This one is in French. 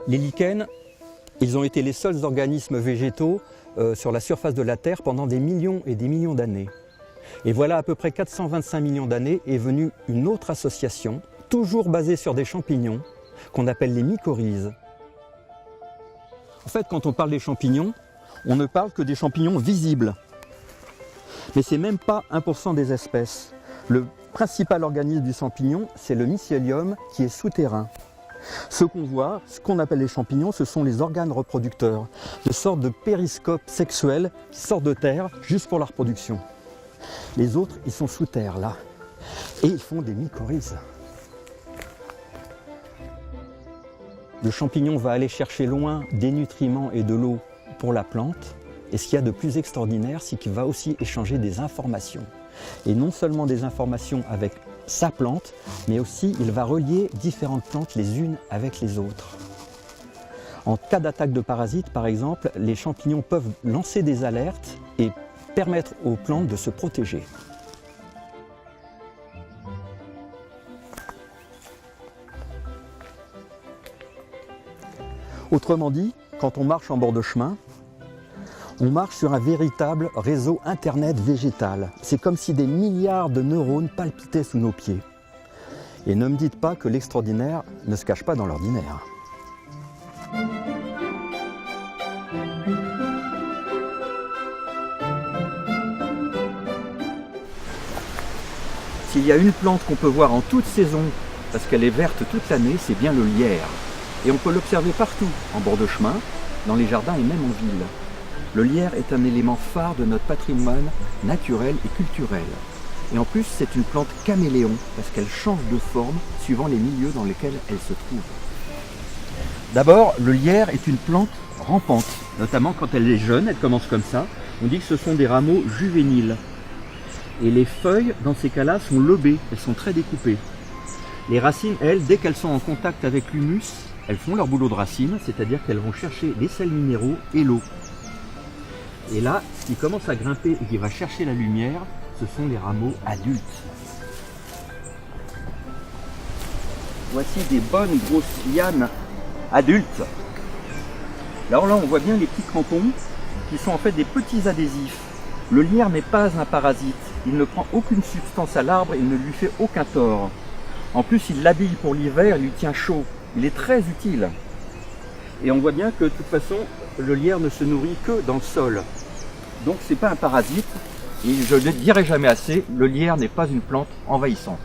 Les lichens, ils ont été les seuls organismes végétaux sur la surface de la Terre pendant des millions et des millions d'années. Et voilà, à peu près 425 millions d'années, est venue une autre association, toujours basée sur des champignons, qu'on appelle les mycorhizes. En fait, quand on parle des champignons, on ne parle que des champignons visibles. Mais ce n'est même pas 1% des espèces. Le principal organisme du champignon, c'est le mycélium qui est souterrain. Ce qu'on voit, ce qu'on appelle les champignons, ce sont les organes reproducteurs, de sortes de périscopes sexuels qui sortent de terre juste pour la reproduction. Les autres, ils sont sous terre là, et ils font des mycorhizes. Le champignon va aller chercher loin des nutriments et de l'eau pour la plante, et ce qu'il y a de plus extraordinaire, c'est qu'il va aussi échanger des informations. Et non seulement des informations avec sa plante, mais aussi il va relier différentes plantes les unes avec les autres. En cas d'attaque de parasites, par exemple, les champignons peuvent lancer des alertes et permettre aux plantes de se protéger. Autrement dit, quand on marche en bord de chemin, on marche sur un véritable réseau Internet végétal. C'est comme si des milliards de neurones palpitaient sous nos pieds. Et ne me dites pas que l'extraordinaire ne se cache pas dans l'ordinaire. S'il y a une plante qu'on peut voir en toute saison, parce qu'elle est verte toute l'année, c'est bien le lierre. Et on peut l'observer partout, en bord de chemin, dans les jardins et même en ville. Le lierre est un élément phare de notre patrimoine naturel et culturel. Et en plus, c'est une plante caméléon, parce qu'elle change de forme suivant les milieux dans lesquels elle se trouve. D'abord, le lierre est une plante rampante, notamment quand elle est jeune, elle commence comme ça. On dit que ce sont des rameaux juvéniles. Et les feuilles, dans ces cas-là, sont lobées, elles sont très découpées. Les racines, elles, dès qu'elles sont en contact avec l'humus, elles font leur boulot de racine, c'est-à-dire qu'elles vont chercher les sels minéraux et l'eau. Et là, ce qui commence à grimper et qui va chercher la lumière, ce sont les rameaux adultes. Voici des bonnes grosses lianes adultes. Alors là, on voit bien les petits crampons qui sont en fait des petits adhésifs. Le lierre n'est pas un parasite. Il ne prend aucune substance à l'arbre et il ne lui fait aucun tort. En plus, il l'habille pour l'hiver, il lui tient chaud. Il est très utile. Et on voit bien que de toute façon, le lierre ne se nourrit que dans le sol. Donc c'est pas un parasite. Et je ne le dirai jamais assez, le lierre n'est pas une plante envahissante.